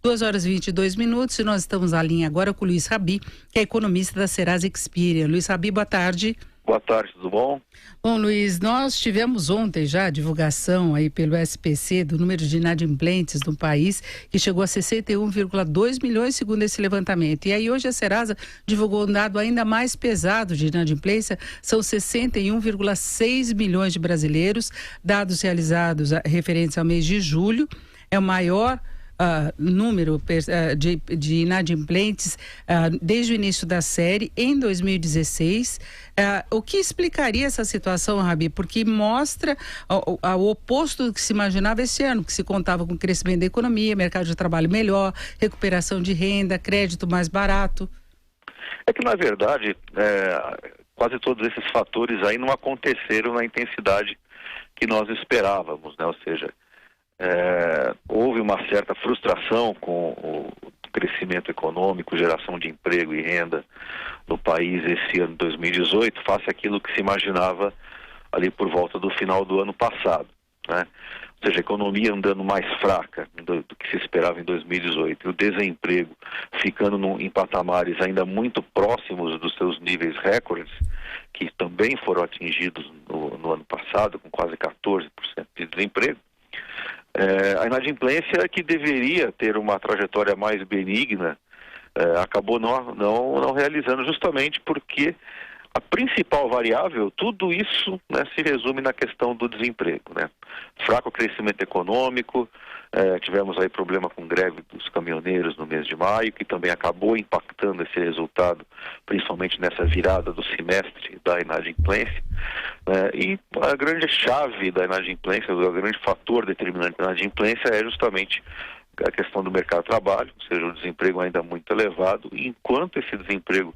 2h22 e nós estamos à linha agora com o Luiz Rabi, que é economista da Serasa Experian. Luiz Rabi, boa tarde. Boa tarde, tudo bom? Bom, Luiz, nós tivemos ontem já a divulgação aí pelo SPC do número de inadimplentes no país, que chegou a 61,2 milhões segundo esse levantamento. E aí hoje a Serasa divulgou um dado ainda mais pesado de inadimplência, são 61,6 milhões de brasileiros, dados realizados referentes ao mês de julho, é o maior número de inadimplentes desde o início da série em 2016. O que explicaria essa situação, Rabi? Porque mostra o oposto do que se imaginava esse ano, que se contava com crescimento da economia, mercado de trabalho melhor, recuperação de renda, crédito mais barato. É que, na verdade, quase todos esses fatores aí não aconteceram na intensidade que nós esperávamos, né? Ou seja, houve uma certa frustração com o crescimento econômico, geração de emprego e renda no país esse ano de 2018, face àquilo que se imaginava ali por volta do final do ano passado, né? Ou seja, a economia andando mais fraca do que se esperava em 2018 e o desemprego ficando em patamares ainda muito próximos dos seus níveis recordes, que também foram atingidos no ano passado, com quase 14% de desemprego. A inadimplência, que deveria ter uma trajetória mais benigna, acabou não realizando, justamente porque a principal variável, tudo isso, né, se resume na questão do desemprego, né? Fraco crescimento econômico, tivemos aí problema com greve dos caminhoneiros no mês de maio, que também acabou impactando esse resultado, principalmente nessa virada do semestre da inadimplência. E a grande chave da inadimplência, o grande fator determinante da inadimplência é justamente a questão do mercado de trabalho, ou seja, o desemprego ainda muito elevado. E enquanto esse desemprego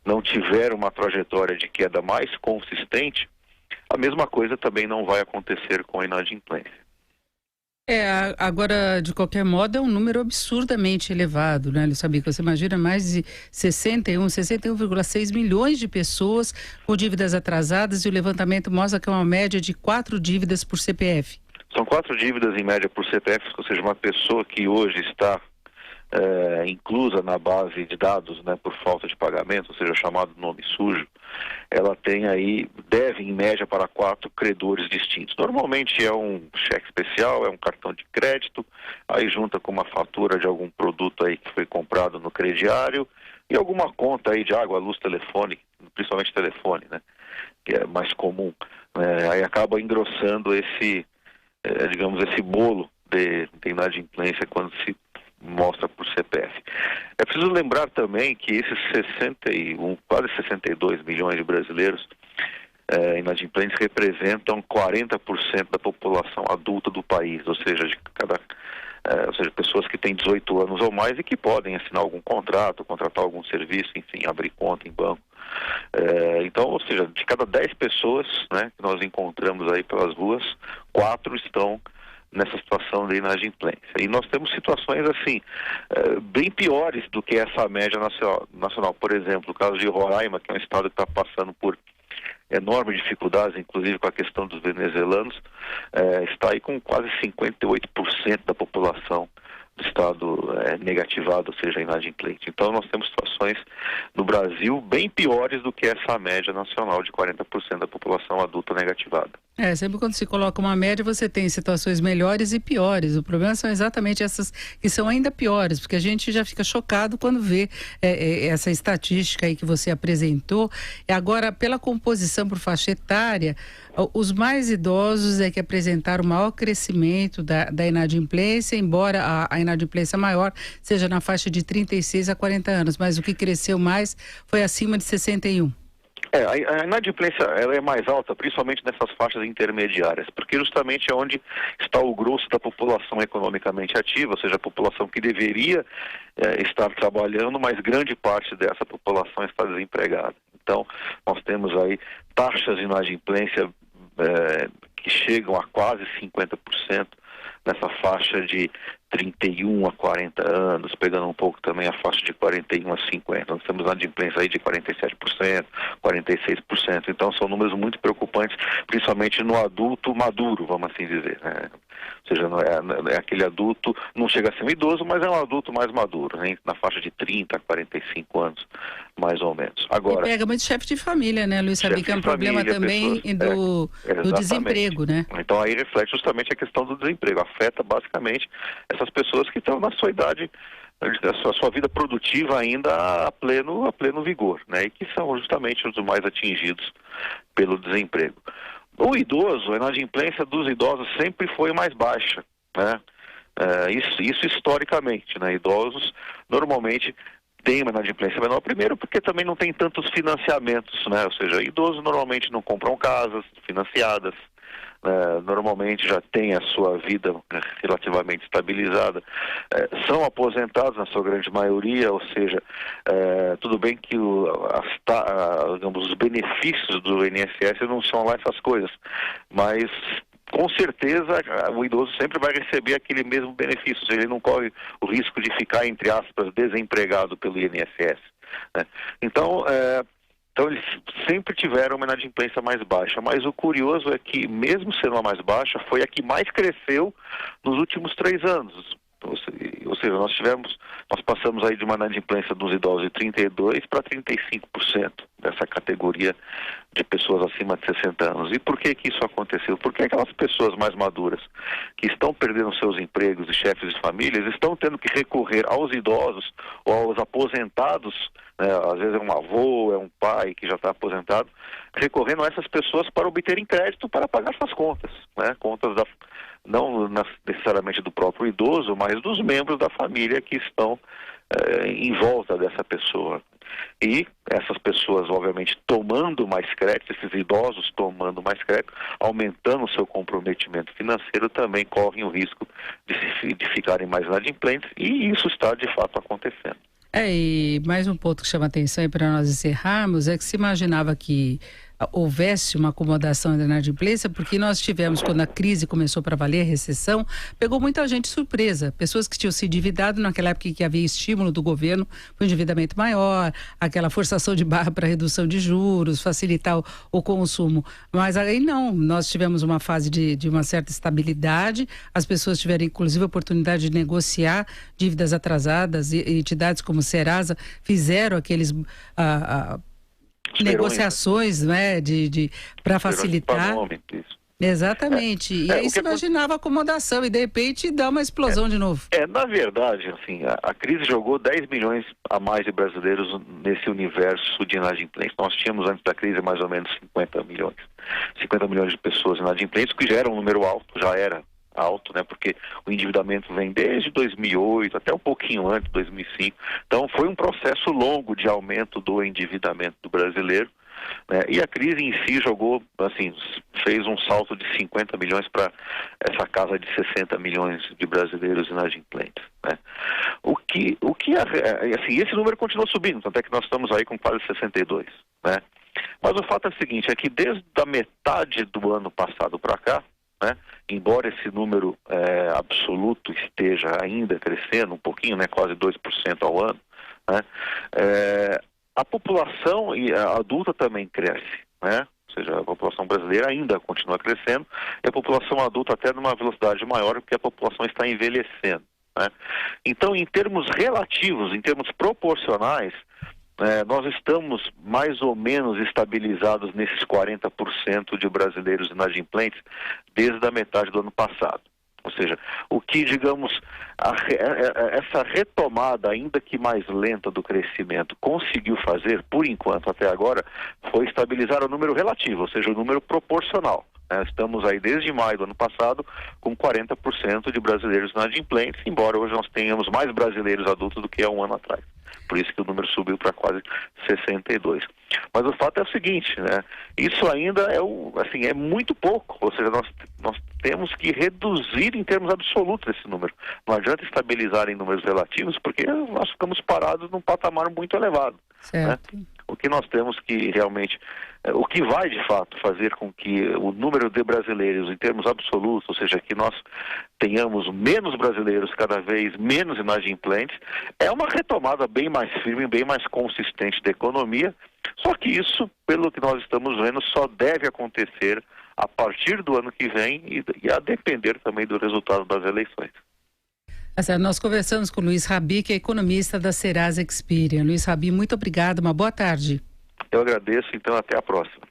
não tiver uma trajetória de queda mais consistente, a mesma coisa também não vai acontecer com a inadimplência. Agora, de qualquer modo, é um número absurdamente elevado, né, Luiz Rabi? Você imagina mais de 61,6 milhões de pessoas com dívidas atrasadas, e o levantamento mostra que é uma média de 4 dívidas por CPF. São 4 dívidas em média por CPF, ou seja, uma pessoa que hoje está inclusa na base de dados, né, por falta de pagamento, ou seja, chamado nome sujo, ela deve em média para 4 credores distintos. Normalmente é um cheque especial, é um cartão de crédito, aí junta com uma fatura de algum produto aí que foi comprado no crediário e alguma conta aí de água, luz, telefone, principalmente telefone, né, que é mais comum. Aí acaba engrossando esse bolo de inadimplência quando se mostra por CPF. É preciso lembrar também que esses quase 62 milhões de brasileiros inadimplentes representam 40% da população adulta do país, ou seja, pessoas que têm 18 anos ou mais e que podem assinar algum contrato, contratar algum serviço, enfim, abrir conta em banco. Então, ou seja, de cada 10 pessoas, né, que nós encontramos aí pelas ruas, 4 estão nessa situação de inadimplência. E nós temos situações assim, bem piores do que essa média nacional. Por exemplo, o caso de Roraima, que é um estado que está passando por enormes dificuldades, inclusive com a questão dos venezuelanos, está aí com quase 58% da população do estado negativado, ou seja, inadimplente. Então nós temos situações no Brasil bem piores do que essa média nacional de 40% da população adulta negativada. Sempre quando se coloca uma média, você tem situações melhores e piores. O problema são exatamente essas que são ainda piores, porque a gente já fica chocado quando vê essa estatística aí que você apresentou. Agora, pela composição por faixa etária, os mais idosos é que apresentaram o maior crescimento da inadimplência, embora a inadimplência maior seja na faixa de 36 a 40 anos, mas o que cresceu mais foi acima de 61. A inadimplência ela é mais alta, principalmente nessas faixas intermediárias, porque justamente é onde está o grosso da população economicamente ativa, ou seja, a população que deveria estar trabalhando, mas grande parte dessa população está desempregada. Então, nós temos aí taxas de inadimplência que chegam a quase 50%, nessa faixa de 31 a 40 anos, pegando um pouco também a faixa de 41 a 50. Nós temos inadimplência aí de 47%, 46%. Então são números muito preocupantes, principalmente no adulto maduro, vamos assim dizer, né? Ou seja, não é aquele adulto, não chega a ser um idoso, mas é um adulto mais maduro, né? Na faixa de 30 a 45 anos, mais ou menos. Agora, e pega muito chefe de família, né, Luiz? Sabe que é um problema também do desemprego, né? Então aí reflete justamente a questão do desemprego. Afeta basicamente essas pessoas que estão na sua idade, a sua vida produtiva ainda a pleno vigor, né? E que são justamente os mais atingidos pelo desemprego. O idoso, a inadimplência dos idosos sempre foi mais baixa, né? Isso historicamente, né? Idosos normalmente têm uma inadimplência menor, primeiro porque também não tem tantos financiamentos, né? Ou seja, idosos normalmente não compram casas financiadas, normalmente já tem a sua vida relativamente estabilizada, são aposentados na sua grande maioria, ou seja, tudo bem que digamos, os benefícios do INSS não são lá essas coisas, mas com certeza o idoso sempre vai receber aquele mesmo benefício, ou seja, ele não corre o risco de ficar, entre aspas, desempregado pelo INSS, né? Então eles sempre tiveram uma inadimplência mais baixa, mas o curioso é que, mesmo sendo a mais baixa, foi a que mais cresceu nos últimos 3 anos. Ou seja, nós passamos aí de uma inadimplência dos idosos de 32% para 35% dessa categoria de pessoas acima de 60 anos. E por que isso aconteceu? Porque aquelas pessoas mais maduras que estão perdendo seus empregos e chefes de famílias estão tendo que recorrer aos idosos ou aos aposentados, né? Às vezes é um avô, é um pai que já está aposentado, recorrendo a essas pessoas para obterem crédito para pagar suas contas, né? Contas não necessariamente do próprio idoso, mas dos membros da família que estão em volta dessa pessoa. E essas pessoas, obviamente, tomando mais crédito, esses idosos tomando mais crédito, aumentando o seu comprometimento financeiro, também correm o risco de ficarem mais inadimplentes, e isso está, de fato, acontecendo. E mais um ponto que chama atenção para nós encerrarmos é que se imaginava que houvesse uma acomodação da inadimplência, porque nós tivemos, quando a crise começou para valer, a recessão, pegou muita gente surpresa, pessoas que tinham se endividado naquela época que havia estímulo do governo para um endividamento maior, aquela forçação de barra para redução de juros, facilitar o consumo, mas aí não, nós tivemos uma fase de uma certa estabilidade, as pessoas tiveram inclusive a oportunidade de negociar dívidas atrasadas, e entidades como Serasa fizeram aqueles negociações, né, para facilitar. Exatamente. E aí se imaginava acomodação e de repente dá uma explosão de novo. Na verdade, assim, a crise jogou 10 milhões a mais de brasileiros nesse universo de inadimplentes. Nós tínhamos antes da crise mais ou menos 50 milhões de pessoas inadimplentes, que já era um número alto, já era alto, né? Porque o endividamento vem desde 2008 até um pouquinho antes, 2005. Então foi um processo longo de aumento do endividamento do brasileiro, né? E a crise em si jogou, assim, fez um salto de 50 milhões para essa casa de 60 milhões de brasileiros inadimplentes, né? Assim, esse número continua subindo, tanto é que nós estamos aí com quase 62, né? Mas o fato é o seguinte, é que desde a metade do ano passado para cá, né, embora esse número absoluto esteja ainda crescendo um pouquinho, né, quase 2% ao ano, né, a população adulta também cresce, né? Ou seja, a população brasileira ainda continua crescendo e a população adulta até numa velocidade maior porque a população está envelhecendo, né? Então, em termos relativos, em termos proporcionais, nós estamos mais ou menos estabilizados nesses 40% de brasileiros inadimplentes desde a metade do ano passado. Ou seja, o que, digamos, essa retomada, ainda que mais lenta do crescimento, conseguiu fazer, por enquanto, até agora, foi estabilizar o número relativo, ou seja, o número proporcional. Estamos aí desde maio do ano passado com 40% de brasileiros inadimplentes, embora hoje nós tenhamos mais brasileiros adultos do que há um ano atrás. Por isso que o número subiu para quase 62. Mas o fato é o seguinte, né? Isso ainda é muito pouco, ou seja, nós temos que reduzir em termos absolutos esse número. Não adianta estabilizar em números relativos, porque nós ficamos parados num patamar muito elevado, né? O que nós temos que realmente, o que vai de fato fazer com que o número de brasileiros em termos absolutos, ou seja, que nós tenhamos menos brasileiros, cada vez menos inadimplentes, é uma retomada bem mais firme, bem mais consistente da economia, só que isso, pelo que nós estamos vendo, só deve acontecer a partir do ano que vem e a depender também do resultado das eleições. Nós conversamos com o Luiz Rabi, que é economista da Serasa Experian. Luiz Rabi, muito obrigado, uma boa tarde. Eu agradeço, então até a próxima.